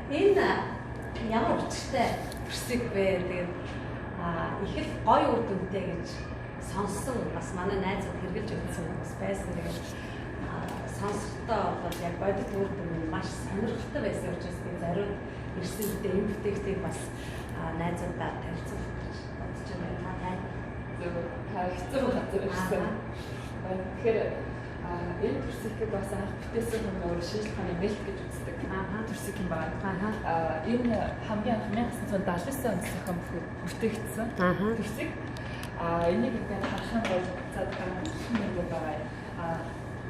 Энэ ямар учиртай төрсөг вэ? Тэгээд их л гоё үр дүнтэй гэж сонссон бас манай найзууд хэрэгжилж өгсөн бас байсан. Тэгээд сонсохдоо бол яг бодит үр дүн маш сонирхолтой байсан учраас би зариуд ирсэн үедээ энэ бүтээгтийг бас найзуудаа танилцуулж бодож байгаа. Та хэцүү газар ирсэн. Тэгэхээр энэ төрсөгийг бас анх бүтээсэн хүн өөр шинжилгээний мэлт гэж үздэг. Төрсөг юм байна. Энэ хамгийн анх 1979 онд зохион бүтээгдсэн төрсөг. Энийг ингээд харахад бол цаад гамшиг байгаа.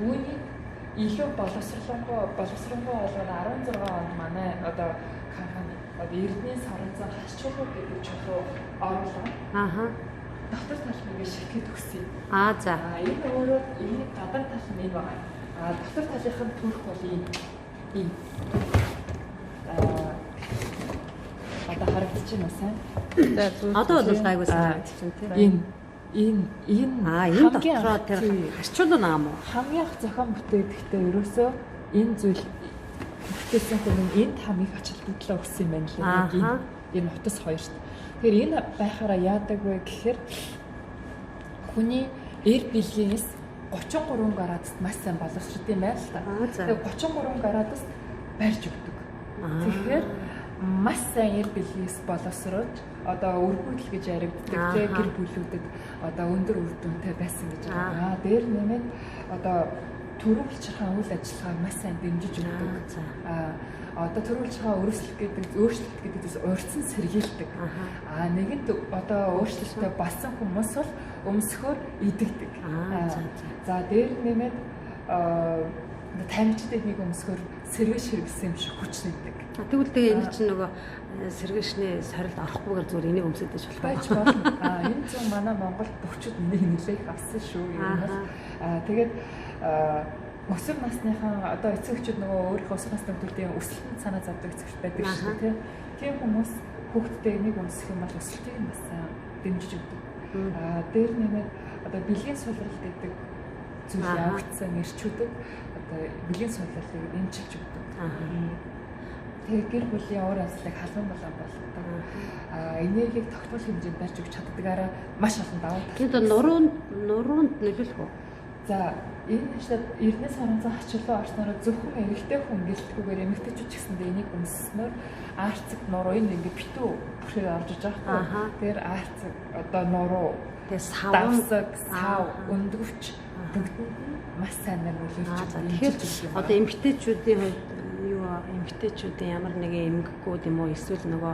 Үүнийг илүү боловсруулахгүй болгоод 16 онд манай одоо компани одоо Эрдэнэ Соронзон хашчуулгууд гэдэг чухал оруулаа. Доктор тал нэгэ шитгэж өгсөн. За. Энэ өөрөө энэ гадар тал нь энэ байгаа. Доктор талынхын төрх бол ийм. Одоо харагдаж байна уу сайн? Одоо бол гайгүй санагдаж байна тийм. Энэ дотроо тэр харчуулна наам уу? Хамгийн их зохион бүтээхдээ ерөөсөө энэ зүйл бүтээсэн хүн энд хамгийн ачаалттай өгсөн юм байна лээ. Энэ утас хоёрт. Тэгэхээр энэ байхаараа яадаг вэ гэхээр хүний эр бэлгээс 33 градуст маш сайн боловсрдог юм байна л та. Тэгэхээр 33 градуст барьж өгдөг. Тэгэхээр маш сайн эр бэлгээс боловсрож одоо өргөдөл гэж яригддаг те гэр бүлүүдэд одоо өндөр үр дүнтэй байсан гэж байна. Дээр нэмээд одоо төрүүлчрийн үйл ажиллагааг маш сайн дэмжиж өгдөг. Одоо төрүүлчрийн өөрчлөлт гэдэгээс урьдчилан сэргийлдэг. Нэгэнт одоо өөрчлөлттэй болсон хүмүүс бол өмсгөр идэгдэг. За дээр нэмээд тамирчид нэг өмсгөр сэргэж хэрэгсэн юм шиг хүч нэгдэг. Тэгвэл тэгээ энэ чинь нөгөө сэргэшний сорилд орохгүйгээр зүгээр энийг өмсөж болох байж болно. Энэ зөв манай Монгол төвчд энийг нэлээх авсан шүү. Тэгээд өсвөр насныхан одоо эцэг эхчүүд нөгөө өөрийнхөө өсвөр насны хүүхдийн өсөлтөнд санаа зовдөг эцэгч байдаг шүү дээ. Тийм хүмүүс хүүхдтэй энийг өмсөх юм бол өсөлтийг бас дэмжиж өгдөг. Дээр нэмээд одоо бэлгийн сулрал гэдэг зүйл явагдсан эрчүүдэд одоо бэлгийн сулралыг дэмжиж өгдөг. Тэгээд гэр бүлийн уур амьсгалыг халуун болон болгодог. Энергийг тогтмол хэмжээнд барьж өгч чаддгаараа маш олон давуу тал. Тэгээд нуруунд нөлөөлөх үү? За энэ шат Эрдэнэ Соронзон хачуулаа орсноор зөвхөн эмэгтэй хүн гэлтгүүгээр эмэгтэйчүүд ч гэсэндээ энийг өмсснөөр арцэг нуруу энэ ингээд битүү бүрхээр орж иж байгаа хгүй. Тэр арцэг одоо нуруу тэгээд савсаг сав өндөвч бүгдэнд нь маш сайн нөлөөлж байгаа. Тэгэхээр одоо эмэгтэйчүүдийн хувьд эмэгтэйчүүдийн ямар нэгэн эмгэгүүд юм уу эсвэл нөгөө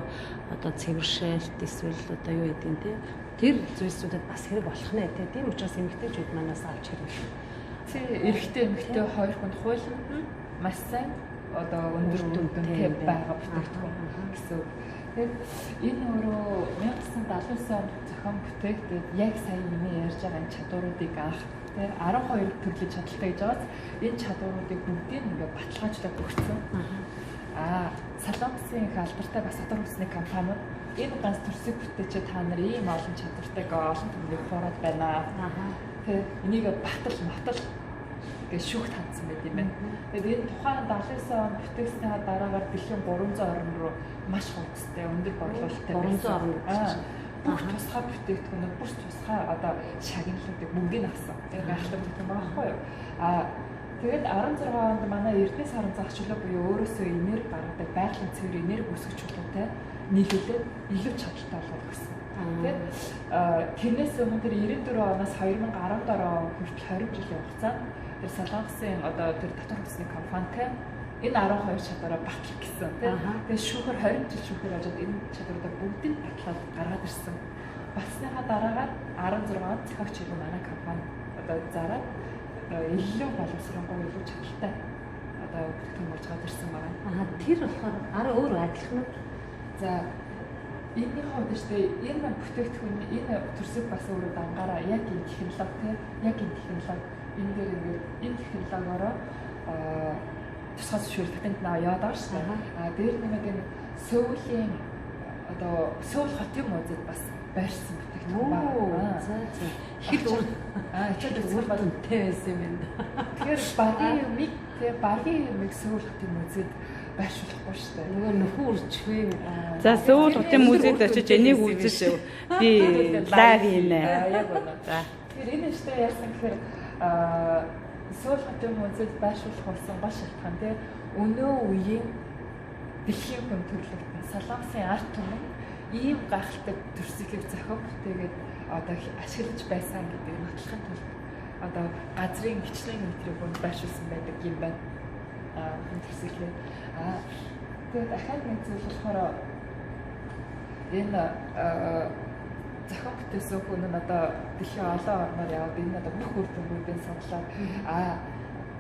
одоо цэвэршээлт эсвэл одоо юу гэдэг юм те тэр зүйлсүүдэд бас хэрэг болох нэ те тийм учраас эмэгтэйчүүд манаас авч хэрэглэх. Эрэгтэй эмэгтэй хоёр хүнд хуулинд нь маш сайн одоо өндөр үнэтэй байгаа бүтээгдэхүүн гэсэн. Тэгэхээр энэ өөрөө 1979 онд зохион бүтээгдээд яг сая миний ярьж байгаа чадваруудыг анх тэр 12 төрлийн чадaltaй гэж байгааз энэ чадваруудыг бүгдийг ингээд баталгаажлаад өгсөн. Солонгосын их алдартай бас дотор хүсний компаниуд энэ ганц төрсөг бүтээч та нар ийм олон чадвартай олон төмнийг хуураад байна. Тэгээд энийг батал гэж шүүхт хандсан байт юм байна. Тэгээд энэ тухайн 79 онд бүтээгдэсний дараагаар дэлхийн 300 орн руу маш хурцтай өндөр борлуулалттай 300 орн бүх тусгай бүтээгдэхүүнүүд бүх тусгай одоо шагналуудыг бүгдийг авсан. Тэр гайхалтай бүтээгдэхүүн байхгүй юу? Тэгээд 16 онд манай Эрдэнэ Соронзон хачуулаа буюу өөрөөсөө энерги гаргадаг байгалийн цэвэр энерги үүсгэж чуулгатай нийлүүлээд илүү чадaltaй болгох гэсэн. Тэгээд тэрнээс өмнө тэр 94 оноос 2014 он хүртэл 20 жилийн хугацаанд тэр Солонгосын одоо тэр дотор хүсний компанитай энэ 12 чадвараа батлах гэсэн тийм. Тэгээд шүүхэр 20 жил шүүхэр ажид энэ чадваруудаа бүгдийг батлаад гаргаад ирсэн. Батсныхаа дараагаар 16 онд зохиогч иргэн манай компани одоо зараад илүү боловсронгуй илүү чадaltaй одоо бүтээгдэхүүн болж гад ирсэн байна. Тэр болохоор арай өөр адилхан уу? За энэний хувьд шүү дээ энэ бүтээгдэхүүн энэ төрсөг бас өөрөө дангаараа яг энэ технологи тийм яг энэ технологи энэ дээр ингээд энэ технологиороо тусгай зөвшөөрөл патент аваад байгаа шүү дээ. Дээр нэмээд энэ сөүлийн одоо сөүл хотын музейд бас байрсан бүтээгдэхүүн байна. За. Их л зөвхөн бодонтэй байсан юм байна. Тэгэхээр багийн юмыг сөүл хотын музейд байршуулахгүй шүү дээ. Нөгөө нөхөн үржихвэн. За Сөүл хотын музейд очиж энийг үзэж би лайвийнэ. Яг үнэ. За. Тэгэхээр энэ штэ яасан гэхээр Сөүл хотын музейд байршуулах болсон гол шалтгаан тий өнөө үеийн дэлхийн хүн төрлөختөн Солонгосын арт түмэн ийм гайхалтай төрсөлийг зохиог тэгээд одоо ашиглаж байсан гэдэг нотлохын тулд одоо газрын гिचлийн метрийг хүн байршуулсан байдаг юм байна. Төрсөлээ. Тэгээд дахиад нэг зүйл болохоор энэ зохион бүтээсэн хүн нь одоо дэлхийн олон орноор яваад энэ одоо бүх үр дүнүүдээ сонглоод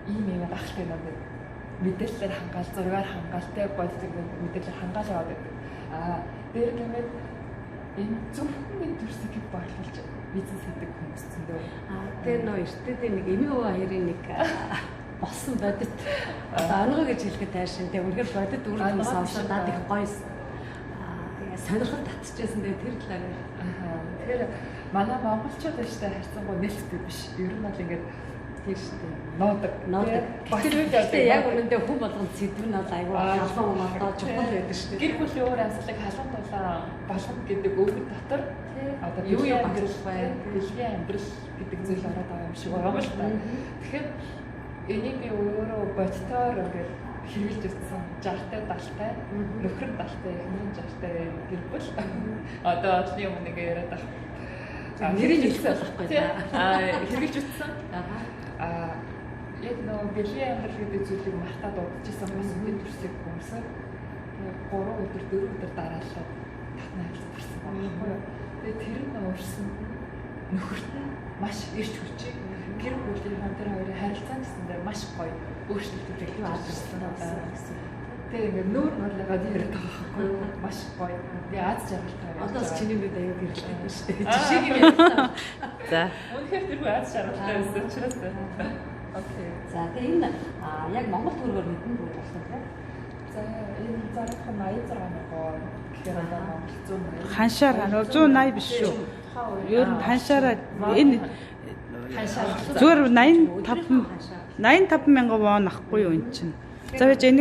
ийм юм гахалтай юм мэдээлэлээр хангаал, зургаар хангалттай боддог мэдээлэлээр хангаал яваад байдаг. Дээр нэмээд энэ зөвхөн төрсөлийг борлуулж бизнес хийдэг хүмүүс зөндөө. Тэр нөө эртдээ нэг эмээ өвөө хоёрын нэг болсон бодит онгоо гэж хэлэхэд тайшин тэг үнэхээр бодит үр дүн сонсоод над их гоёс сонирхол татчихсан дээ тэр талаар. Тэгэхээр манай монголчууд өштэй харьцангуй нээлттэй биш. Ер нь бол ингээд тийм шүү дээ. Нуудаг. Тэгэхээр яг үнэндээ хүн болгонд сэдв нь бол айгүй халуун одоо чухал байдаг шүү дээ. Гэр бүлийн өөр амьсгалыг халуун дулаан болгоно гэдэг үг дотор одоо юу юу амьдрал бай, дэлхийн амьдрал гэдэг зүйл ороод байгаа юм шиг байгаа юм л та. Тэгэхээр энийг би өөрөө бодтоор ингээд хэрэгжилж ирсэн 60-тай 70-тай нөхөр 70-тай эхнэр 60-тай гэр бүл одоо одлын юм нэг яриад байгаа. Нэрийг хэлсэн болохгүй да. Хэрэгжилж ирсэн. Яг нөгөө бэлгийн амьдрал гэдэг зүйлийг мартаад удажсэн бас үгүй төрсөйг хүмүүсээ 3 өдөр 4 өдөр дараалал татна хэлсэн байна. Тэгээд тэр нь өөрсөн нөхөрт нь маш ирч хүчийг гэр бүлийн хамтар хоёрын харилцаа гэсэндээ маш гоё өөрчлөлтүүд гарсан гэсэн. Тэгээ ингээд нүүр нурлаад яриад байгаа байхгүй юу? Маш гоё. Тэгээ аз жаргалтай. Одоо ч чиний бид аяг гэрэлтэй байна шүү дээ. Жишээ юм яриа. За. Үнэхээр тэр аз жаргалтай байсан учраас. Окей. За тэгээ энэ яг Монгол төгрөгөөр хэдэн төгрөг болсон бэ? За энэ зарах 86 гэхээр одоо Монгол 180. Ханшаар 180 биш шүү. Ер нь ханшаараа энэ зүгээр 85 85,000 вон ахгүй юу эн чинь. За байж энийг